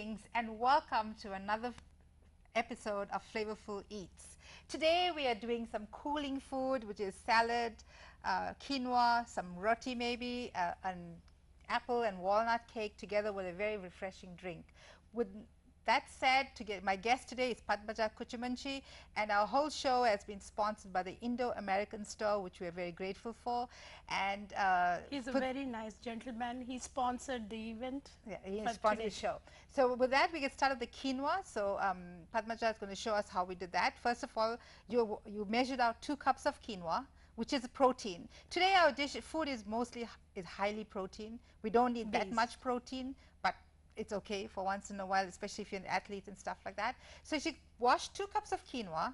Greetings and welcome to another episode of Flavourful Eats. Today we are doing some cooling food, which is salad, quinoa, some roti maybe, an apple and walnut cake together with a very refreshing drink. With that said, my guest today is Padmaja Kuchimanchi, and our whole show has been sponsored by the Indo-American store, which we are very grateful for. And he's a very nice gentleman. He sponsored the event. Yeah, he sponsored the show. So with that, we get started the quinoa. So Padmaja is going to show us how we did that. First of all, you measured out 2 cups of quinoa, which is protein. Today our food is mostly highly protein. We don't need that much protein, but it's okay for once in a while, especially if you're an athlete and stuff like that. So you should wash 2 cups of quinoa.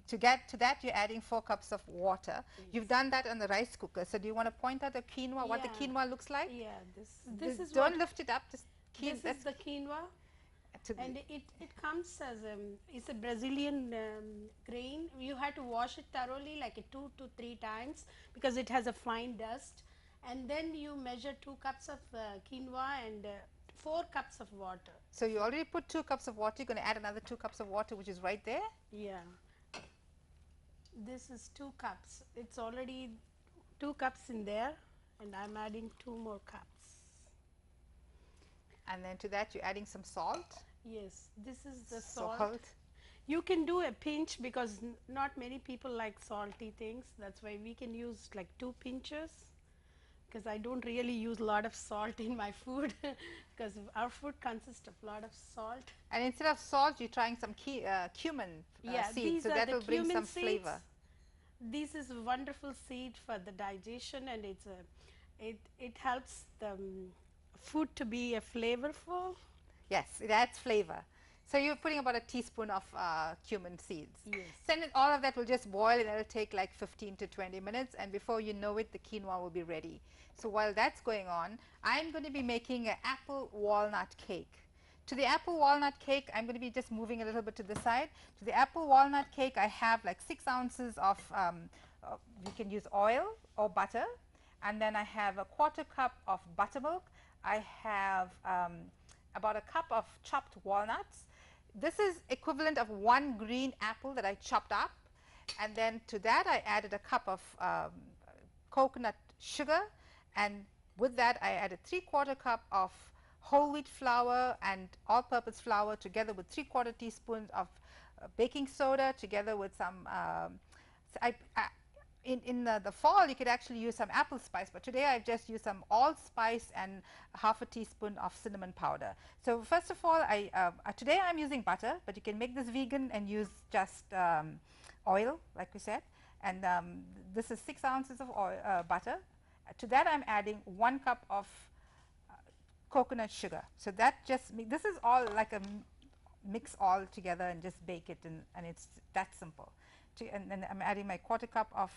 To get to that, you're adding 4 cups of water. Yes. You've done that on the rice cooker. So do you want to point out the quinoa, what the quinoa looks like? Yeah, this is don't lift it up. Just this is the quinoa, and it comes as it's a Brazilian grain. You have to wash it thoroughly, like 2 to 3 times, because it has a fine dust. And then you measure 2 cups of quinoa and 4 cups of water. So you already put 2 cups of water. You're going to add another 2 cups of water, which is right there. Yeah. This is 2 cups. It's already 2 cups in there, and I'm adding 2 more cups. And then to that you're adding some salt. Yes, this is the salt. You can do a pinch because not many people like salty things. That's why we can use like 2 pinches, because I don't really use a lot of salt in my food because our food consists of a lot of salt. And instead of salt, you're trying some cumin seeds, so that will bring some flavor. This is a wonderful seed for the digestion, and it helps the food to be flavorful. Yes, it adds flavor. So you're putting about a teaspoon of cumin seeds. Yes. So then all of that will just boil, and it'll take like 15 to 20 minutes, and before you know it, the quinoa will be ready. So while that's going on, I'm going to be making an apple walnut cake. To the apple walnut cake, I'm going to be just moving a little bit to the side. To the apple walnut cake, I have like 6 ounces of, you can use oil or butter, and then I have a 1/4 cup of buttermilk. I have about a cup of chopped walnuts. This is equivalent of 1 green apple that I chopped up, and then to that I added a cup of coconut sugar, and with that I added 3/4 cup of whole wheat flour and all-purpose flour, together with 3/4 teaspoons of baking soda, together with some in the fall you could actually use some apple spice, but today I've just used some allspice and 1/2 teaspoon of cinnamon powder. So first of all, today I'm using butter, but you can make this vegan and use just oil, like we said. And this is 6 ounces of oil, butter. To that I'm adding 1 cup of coconut sugar. So that this is all like a mix all together and just bake it, and it's that simple. And then I'm adding my 1/4 cup of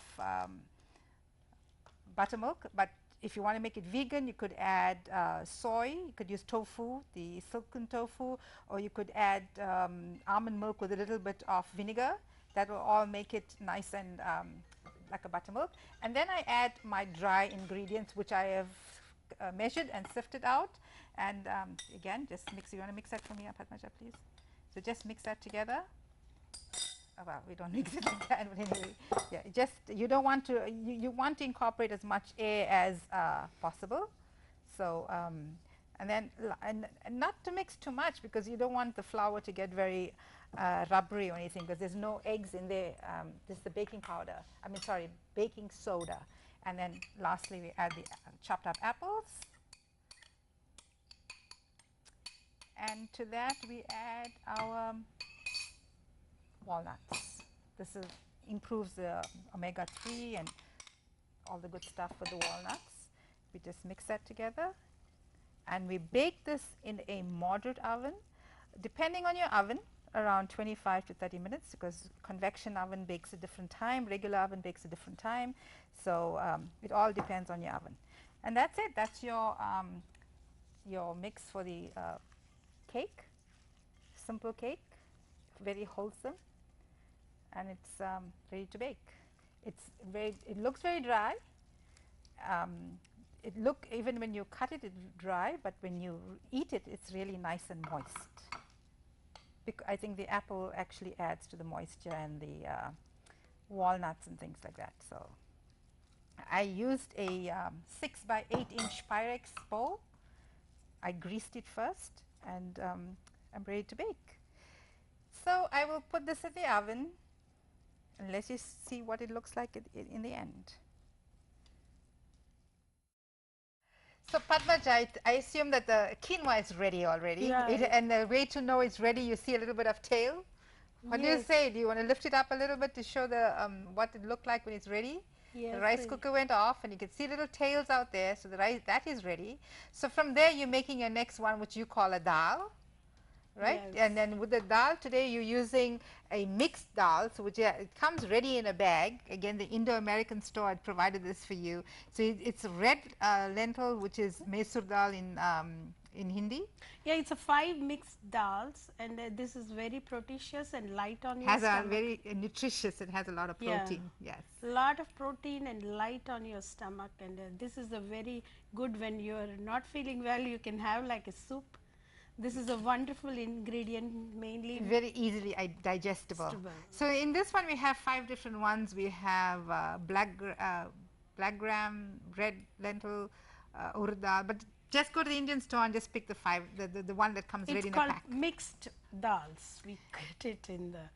buttermilk, but if you want to make it vegan, you could add soy, you could use tofu, the silken tofu, or you could add almond milk with a little bit of vinegar. That will all make it nice and like a buttermilk. And then I add my dry ingredients, which I have measured and sifted out. And again, just mix. You want to mix that for me, Padmaja, please? So just mix that together. Oh, well, we don't mix it like that, but anyway, yeah, you don't want to, you want to incorporate as much air as possible. So, and then, and not to mix too much, because you don't want the flour to get very rubbery or anything, because there's no eggs in there. This is the baking powder, baking soda. And then lastly, we add the chopped up apples. And to that, we add our walnuts. This improves the omega-3 and all the good stuff with the walnuts. We just mix that together, and we bake this in a moderate oven, depending on your oven, around 25 to 30 minutes, because convection oven bakes a different time, regular oven bakes a different time. So it all depends on your oven. And that's it. That's your mix for the cake. Simple cake, very wholesome, and it's ready to bake. It looks very dry. it look, even when you cut it, it's dry, but when you eat it, it's really nice and moist. I think the apple actually adds to the moisture, and the walnuts and things like that. So I used a 6 by 8 inch Pyrex bowl. I greased it first, and I'm ready to bake. So I will put this in the oven and let's just see what it looks like in the end. So Padmaja, I assume that the quinoa is ready already. Yeah. And the way to know it's ready, you see a little bit of tail. What do you say? Do you want to lift it up a little bit to show the what it looked like when it's ready? Yes. The rice cooker went off, and you can see little tails out there. So the rice, that is ready. So from there, you're making your next one, which you call a dal, right? Yes. And then with the dal today, you're using a mixed dal, so which it comes ready in a bag. Again, the Indo-American store had provided this for you. So it's red lentil, which is mesur dal in Hindi. Yeah, it's a 5 mixed dals, and this is very proteinous and light on your Has stomach. a very nutritious. It has a lot of protein. Yeah. Yes. A lot of protein and light on your stomach, and this is a very good when you're not feeling well. You can have like a soup. This is a wonderful ingredient, mainly very easily digestible. So in this one, we have 5 different ones. We have black gram, red lentil, urad dal, but just go to the Indian store and just pick the 5, the one that comes ready in a pack. It's called mixed dals. We get it in the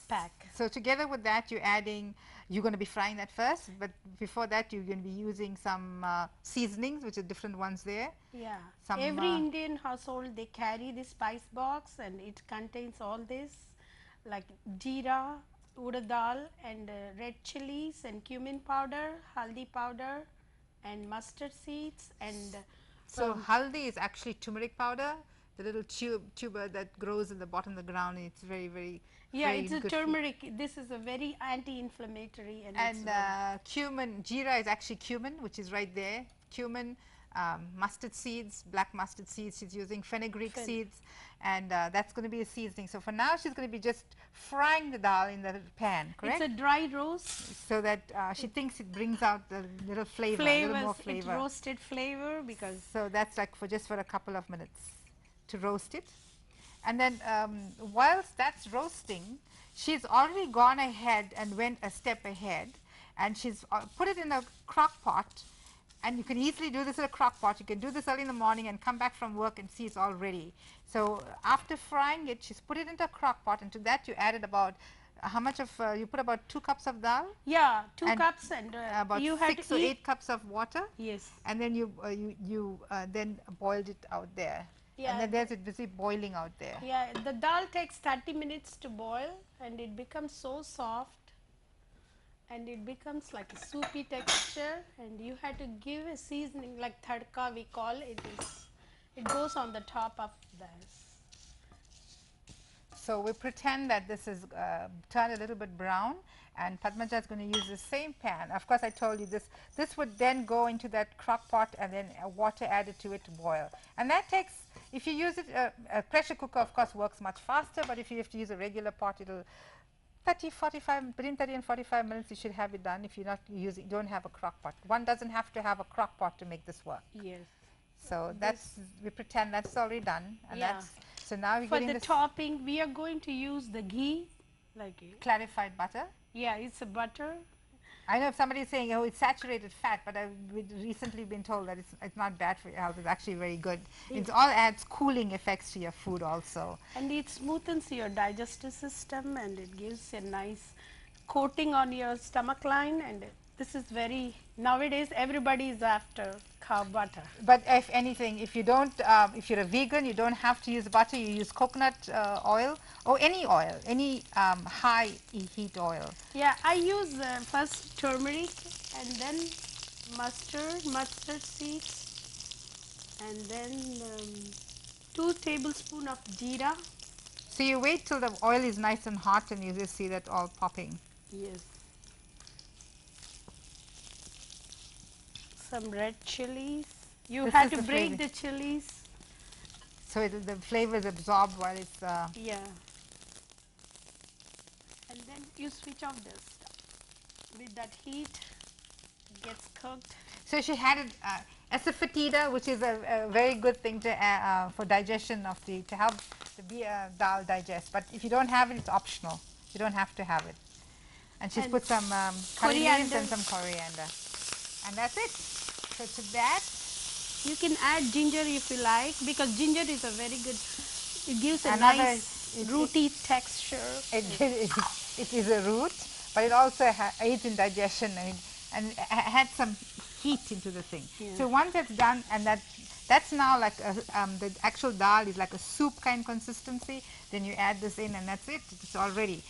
pack. So together with that, you're going to be frying that first, but before that, you're going to be using some seasonings, which are different ones there. Yeah. Every Indian household, they carry this spice box, and it contains all this, like jeera, urad dal, and red chilies, and cumin powder, haldi powder, and mustard seeds, and so haldi is actually turmeric powder, the little tuber that grows in the bottom of the ground. And it's very, very it's a turmeric. This is a very anti-inflammatory, and cumin. Jeera is actually cumin, which is right there. Cumin, mustard seeds, black mustard seeds. She's using fenugreek seeds, and that's going to be a seasoning. So for now, she's going to be just frying the dal in the pan. Correct? It's a dry roast, so that she thinks it brings out the little flavor, a little more flavor. It's roasted flavor because. So that's like just for a couple of minutes to roast it. And then whilst that's roasting, she's already gone ahead and went a step ahead, and she's put it in a crock pot. And you can easily do this in a crock pot. You can do this early in the morning and come back from work and see it's all ready. So after frying it, she's put it into a crock pot, and to that you added about how much of you put about 2 cups of dal? Yeah, 2 cups, and about you 6 or 8 cups of water. Yes. And then you then boiled it out there. Yeah, and then there's it busy boiling out there. Yeah, the dal takes 30 minutes to boil, and it becomes so soft, and it becomes like a soupy texture, and you have to give a seasoning like tadka, we call it. It goes on the top of this. So we pretend that this is turned a little bit brown, and Padmaja is going to use the same pan. Of course, I told you this would then go into that crock pot, and then water added to it to boil. And that takes, if you use it, a pressure cooker of course works much faster, but if you have to use a regular pot, it'll between 30 and 45 minutes you should have it done if you're not using, don't have a crock pot. One doesn't have to have a crock pot to make this work. Yes. So that's, we pretend that's already done, and so now we're for getting the topping, we are going to use the ghee, like clarified butter. Yeah, it's a butter. I know if somebody is saying, oh, it's saturated fat, but I've recently been told that it's not bad for your health. It's actually very good. It all adds cooling effects to your food also. And it smoothens your digestive system, and it gives a nice coating on your stomach line, and this is very, nowadays everybody is after cow butter. But if anything, if you don't, if you're a vegan, you don't have to use butter. You use coconut oil or any oil, any high heat oil. Yeah, I use first turmeric, and then mustard seeds, and then 2 tablespoons of jeera. So you wait till the oil is nice and hot, and you just see that all popping. Yes. Some red chilies. You have to break the chilies. So the flavor is absorbed while it's... Yeah. And then you switch off this stuff. With that heat, it gets cooked. So she had it asafoetida, which is a very good thing to for digestion of to help the dal digest. But if you don't have it, it's optional. You don't have to have it. And she's put some curry leaves and some coriander, and that's it. So to that, you can add ginger if you like, because ginger is a very good. It gives a another nice rooty texture. It is a root, but it also aids in digestion and had some heat into the thing. Yeah. So once it's done, and that's now like the actual dal is like a soup kind consistency. Then you add this in, and that's it. It's all ready.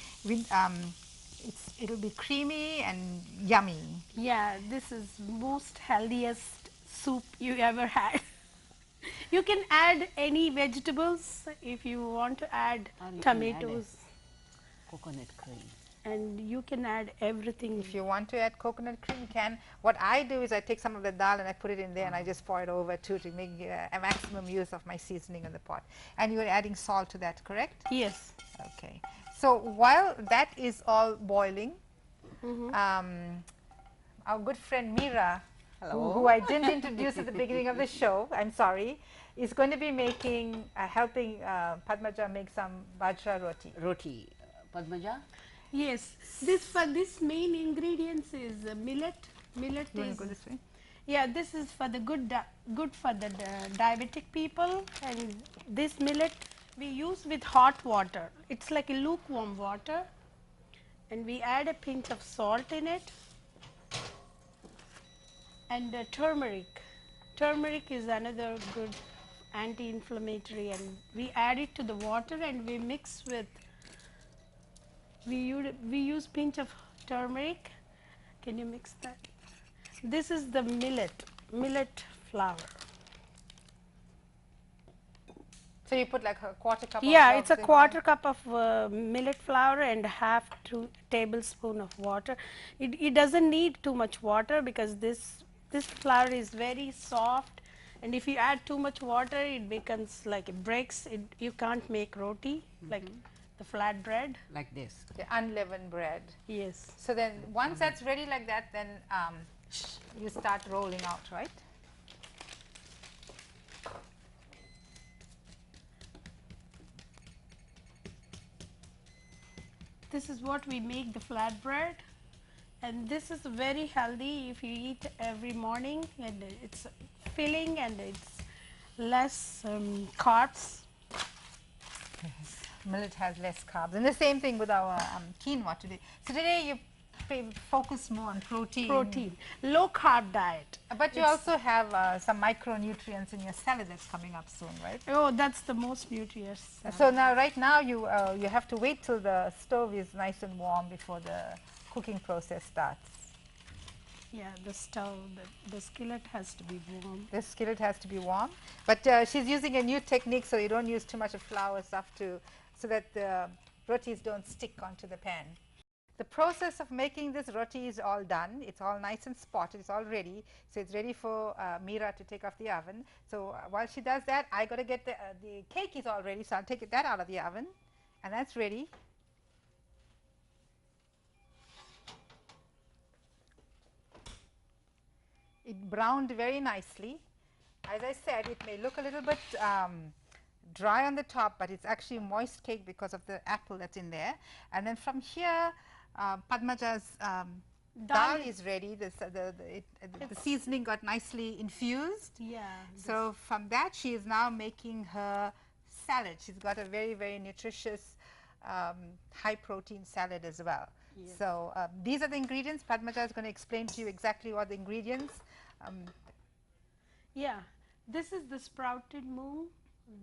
It'll be creamy and yummy. Yeah, this is most healthiest soup you ever had. You can add any vegetables if you want to add tomatoes. Coconut cream. And you can add everything. If you want to add coconut cream, you can. What I do is I take some of the dal and I put it in there and I just pour it over too to make a maximum use of my seasoning in the pot. And you're adding salt to that, correct? Yes. Okay. So while that is all boiling, our good friend Meera, who I didn't introduce at the beginning of the show, I'm sorry, is going to be making, helping Padmaja make some Bajra roti. Roti. Padmaja? Yes. This main ingredients is millet. Millet You want is to go this way? yeah. This is for the good for the diabetic people, and this millet we use with hot water. It's like a lukewarm water, and we add a pinch of salt in it, and turmeric. Turmeric is another good anti-inflammatory, and we add it to the water and we mix with. We use pinch of turmeric. Can you mix that? This is the millet flour. So you put like a quarter cup Yeah, of it's a quarter cup of millet flour and half tablespoon of water. It doesn't need too much water because this flour is very soft, and if you add too much water, it becomes like it breaks. You can't make roti like the flat bread. Like this. the unleavened bread. Yes. So then once that's ready like that, then you start rolling out, right? This is what we make the flat bread, and this is very healthy if you eat every morning, and it's filling and it's less carbs. Millet has less carbs, and the same thing with our quinoa today. So today you focus more on protein. Low carb diet. But you also have some micronutrients in your salad that's coming up soon, right? Oh, that's the most nutritious. So now, right now, you have to wait till the stove is nice and warm before the cooking process starts. Yeah, the stove, the skillet has to be warm. The skillet has to be warm, but she's using a new technique, so you don't use too much of flour stuff so that the rotis don't stick onto the pan. The process of making this roti is all done. It's all nice and spotted. It's all ready. So it's ready for Meera to take off the oven. So while she does that, I got to get the cake is all ready. So I'll take that out of the oven, and that's ready. It browned very nicely. As I said, it may look a little bit dry on the top, but it's actually moist cake because of the apple that's in there. And then from here, Padmaja's dal is ready. The seasoning got nicely infused. Yeah. So from that, she is now making her salad. She's got a very, very nutritious, high protein salad as well. Yes. So these are the ingredients. Padmaja is going to explain to you exactly what the ingredients. Yeah, this is the sprouted moong.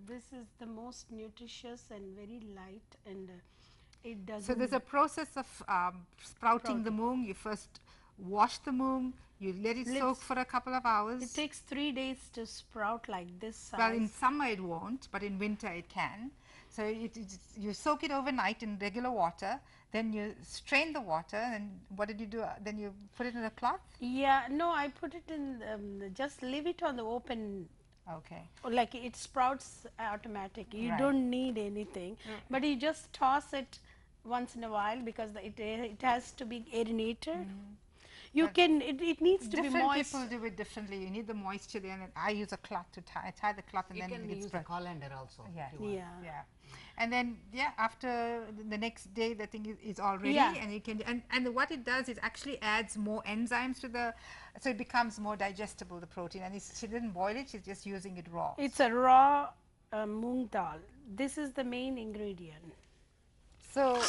This is the most nutritious and very light, and it doesn't. So there's a process of sprouting the moong. You first wash the moong. You let it soak for a couple of hours. It takes 3 days to sprout like this size. Well, in summer it won't, but in winter it can. So you soak it overnight in regular water. Then you strain the water, and what did you do? Then you put it in a cloth? Yeah, no, I put it in, just leave it on the open. Okay. Like it sprouts automatic. You don't need anything, but you just toss it once in a while because it has to be aerated. You can, it needs to be Different moist. people do it differently. You need the moisture there, and then I use a cloth to tie. I tie the cloth and You then can it gets use spread. a colander also. Yeah. if you want. Yeah. And then after the next day the thing is all ready, Yeah. and you can and what it does is actually adds more enzymes to the, so it becomes more digestible, the protein. And she didn't boil it, she's just using it raw. It's a raw moong dal. This is the main ingredient. So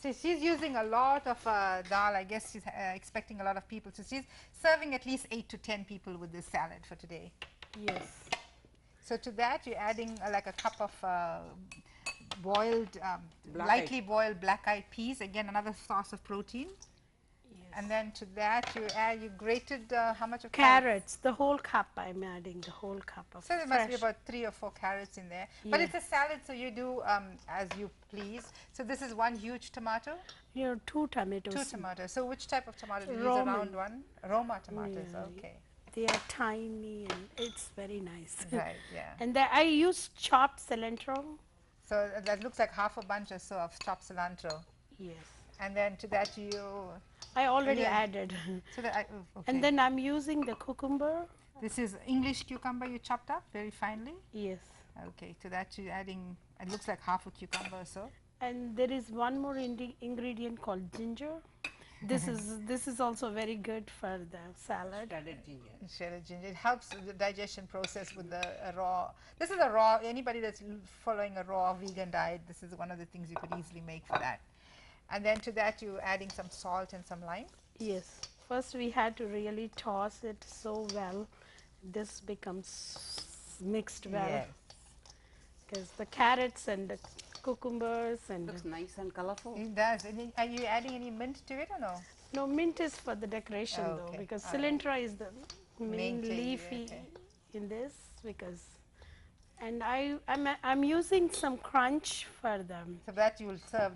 so she's using a lot of dal. I guess she's expecting a lot of people, so she's serving at least 8 to 10 people with this salad for today. Yes. So to that you're adding like a cup of boiled, lightly Black-eyed. boiled black-eyed peas, again another source of protein. Yes. And then to that you grated how much of Carrots, the whole cup. I'm adding the whole cup of. So there must be fresh. about 3 or 4 carrots in there. But Yeah. it's a salad, so you do as you please. So this is one huge tomato, 2 tomatoes. 2 tomatoes. So which type of tomato do you use? A Roman. round one? Roma tomatoes, Yeah. okay. They are tiny and it's very nice. Right, yeah. And I use chopped cilantro. So that looks like half a bunch or so of chopped cilantro. Yes. And then to that you, I already Yeah. added. so that okay. And then I'm using the cucumber. This is English cucumber you chopped up very finely. Yes. Okay, to that you're adding, it looks like half a cucumber or so. And there is one more ingredient called ginger. This is also very good for the salad. Shredded ginger. Shredded ginger. It helps the digestion process with the raw. This is a raw, anybody that's following a raw vegan diet, this is one of the things you could easily make for that. And then to that you're adding some salt and some lime. Yes. First we had to really toss it so well. This becomes mixed well. Yes. Because the carrots and the cucumbers and Looks nice and colorful. It does. And then, are you adding any mint to it or no? no, mint is for the decoration though, Okay, because all right. cilantro is the main thing, leafy okay. in this. Because, and I'm using some crunch for them. So that you will serve,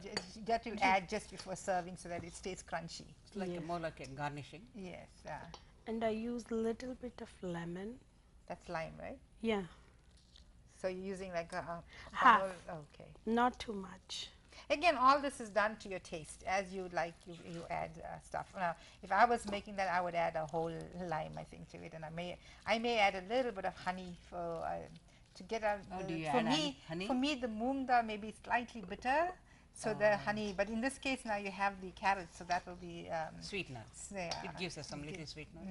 that you'll add just before serving so that it stays crunchy. It's like Yeah. more like a garnishing. Yes, And I use little bit of lemon. that's lime, right? Yeah, So you're using like a Half. whole, okay. not too much. Again, all this is done to your taste. As you like, you add stuff. Now, if I was making that, I would add a whole lime, I think, to it, and I may add a little bit of honey for to get out. Oh, do you for add me, honey? for me, the moong dal may be slightly bitter, so the honey. But in this case, now you have the carrots, so that will be Sweetener. yeah. It gives us some little sweetener.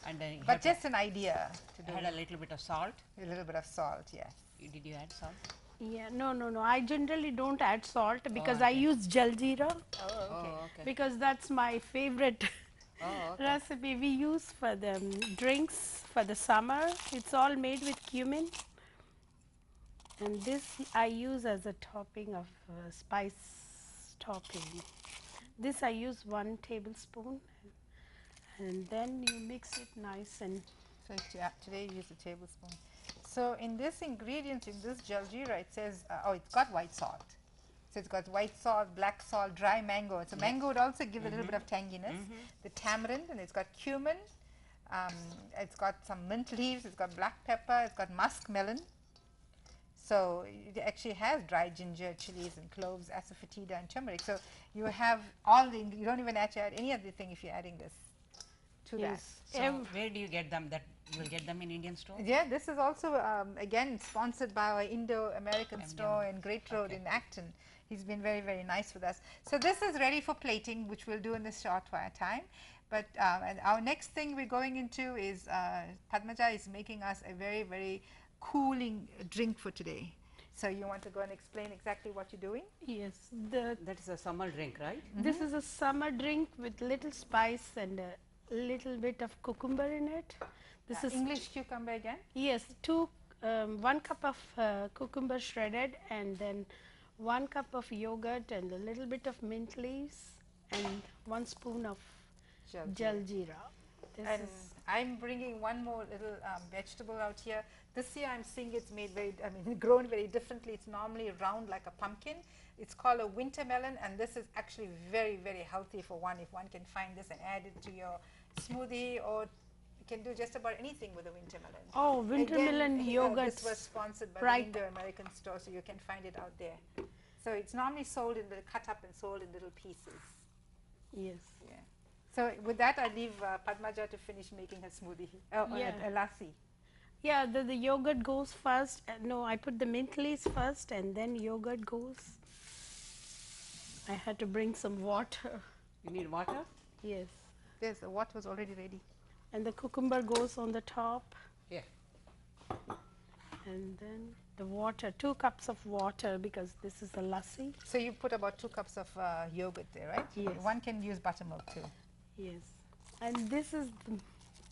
And then you But have to just an idea to do. add a little bit of salt. A little bit of salt, yes. Did you add salt? Yeah, no. I generally don't add salt because I okay. use jaljeera Oh, okay. Oh, okay. because that's my favorite Oh, okay. recipe we use for the drinks for the summer. It's all made with cumin. And this I use as a topping of spice topping. This I use 1 tablespoon, and then you mix it nice and So today you use a tablespoon. So in this ingredient, in this jaljeera, it says, oh, it's got white salt. So it's got white salt, black salt, dry mango. So mango would also give a little bit of tanginess. The tamarind, and it's got cumin. It's got some mint leaves. It's got black pepper. It's got musk melon. So it actually has dry ginger, chilies, and cloves, asafoetida, and turmeric. So you have all the. You don't even actually add any other thing if you're adding this to yes. So where do you get them? That you will get them in Indian store? that. Yeah, this is also again sponsored by our Indo-American store in Great Road in Acton. He's been very, very nice with us. So this is ready for plating, which we'll do in this short time. But and our next thing we're going into is Padmaja is making us a very, very cooling drink for today. So you want to go and explain exactly what you're doing? yes, That is a summer drink, right? this is a summer drink with little spice and a little bit of cucumber in it. This is English cucumber again? yes, 1 cup of cucumber shredded, and then 1 cup of yogurt and a little bit of mint leaves and 1 spoon of jaljeera. This And is I'm bringing one more little vegetable out here. This year I'm seeing it's made very, grown very differently. It's normally round like a pumpkin. It's called a winter melon, and this is actually very, very healthy for one. If one can find this and add it to your smoothie, or you can do just about anything with a winter melon. oh, winter Again, melon yogurt. This was sponsored by ripe. the Indo-American store, so you can find it out there. So it's normally sold in cut up and sold in little pieces. Yes. Yeah. So with that, I leave Padmaja to finish making her smoothie, Yeah. a lassi. Yeah, the yogurt goes first. No, I put the mint leaves first and then yogurt goes. I had to bring some water. You need water? Yes. There's the water was already ready. And the cucumber goes on the top. Yeah. And then the water, 2 cups of water because this is a lassi. So you put about 2 cups of yogurt there, right? Yes. One can use buttermilk too. Yes. And this is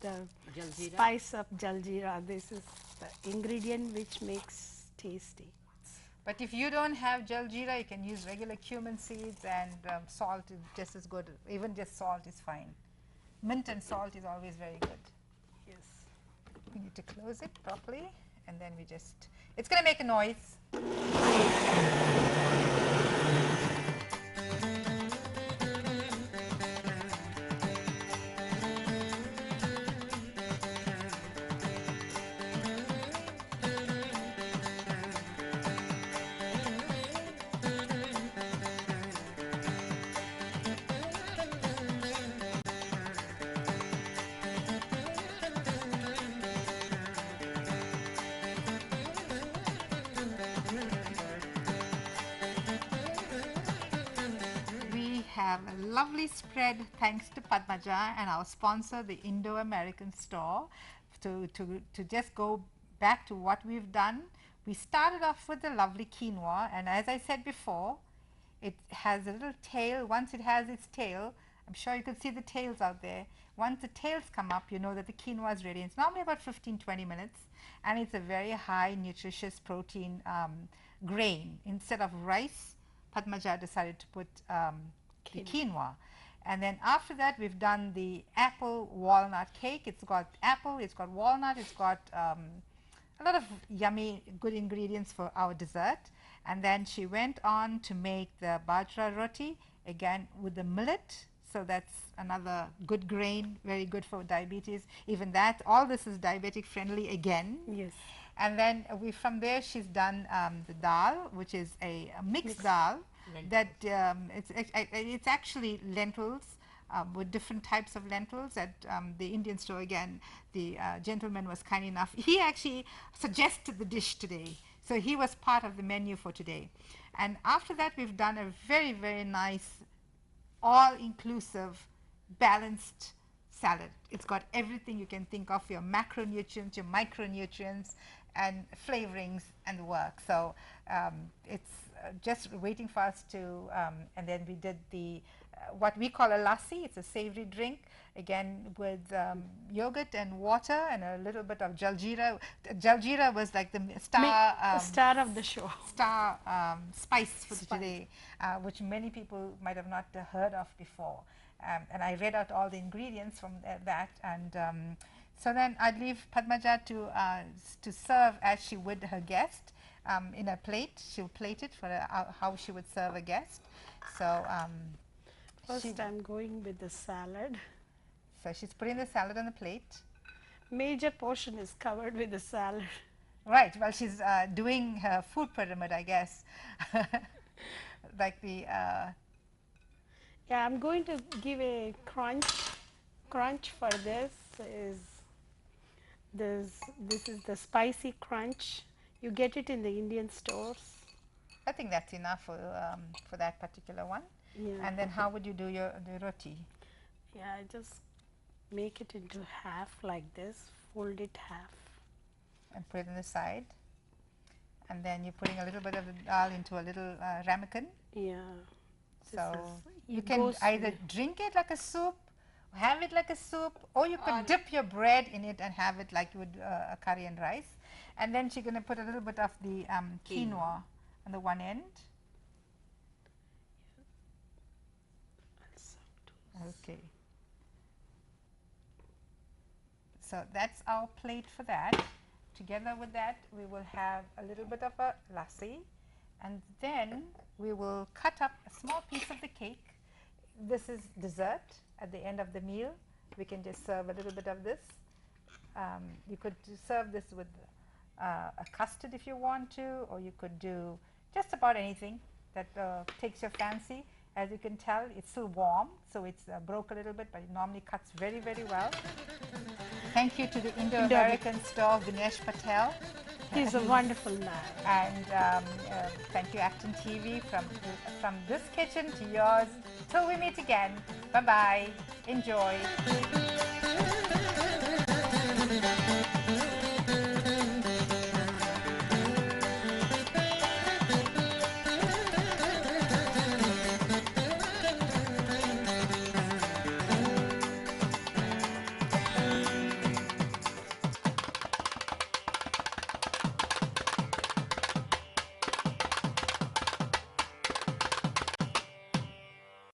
the Jaljeera? spice of jaljeera. This is the ingredient which makes tasty. But if you don't have jaljeera, you can use regular cumin seeds, and salt is just as good. Even just salt is fine. Mint and salt is always very good. Yes. We need to close it properly, and then we just, it's going to make a noise. Have a lovely spread thanks to Padmaja and our sponsor, the Indo-American store. To just go back to what we've done, we started off with the lovely quinoa, and as I said before, it has a little tail. Once it has its tail, I'm sure you can see the tails out there. Once the tails come up, you know that the quinoa is ready. It's normally about 15-20 minutes, and it's a very high nutritious protein grain. Instead of rice, Padmaja decided to put the quinoa. And then after that, we've done the apple walnut cake. It's got apple, it's got walnut, it's got a lot of yummy good ingredients for our dessert. And then she went on to make the Bajra roti, again with the millet. So that's another good grain, very good for diabetes. Even that, all this is diabetic friendly again. Yes. And then from there, she's done the dal, which is a mixed dal. That it's actually lentils with different types of lentils at the Indian store. Again, the gentleman was kind enough. He actually suggested the dish today. So he was part of the menu for today. And after that, we've done a very, very nice, all-inclusive, balanced salad. It's got everything you can think of, your macronutrients, your micronutrients, and flavorings and the work. So it's just waiting for us to, and then we did the what we call a lassi. It's a savory drink, again with yogurt and water and a little bit of jaljeera. Jaljeera was like the star of the show. Star spice for today, which many people might have not heard of before. And I read out all the ingredients from that, and so then I'd leave Padmaja to serve as she would her guest. In a plate, she'll plate it for how she would serve a guest. So first I'm going with the salad. So she's putting the salad on the plate. Major portion is covered with the salad. Right, well she's doing her food pyramid, I guess. Like the yeah, I'm going to give a crunch for this. This is the spicy crunch. You get it in the Indian stores. I think that's enough for that particular one. Yeah. And then how would you do the roti? Yeah, I just make it into half like this, fold it half. And put it on the side. And then you're putting a little bit of the dal into a little ramekin. Yeah. So you can either drink it like a soup, have it like a soup, or you could dip your bread in it and have it like you would a curry and rice. And then she's going to put a little bit of the quinoa on the one end. Okay. So that's our plate for that. Together with that, we will have a little bit of a lassi, and then we will cut up a small piece of the cake. This is dessert at the end of the meal. We can just serve a little bit of this. You could serve this with a custard if you want to, or you could do just about anything that takes your fancy. As you can tell, it's still warm, so it's broke a little bit, but it normally cuts very, very well. Thank you to the Indo-American store, Vinesh Patel. He's a wonderful man. And thank you, ActonTV, from this kitchen to yours. Till we meet again. Bye-bye. Enjoy.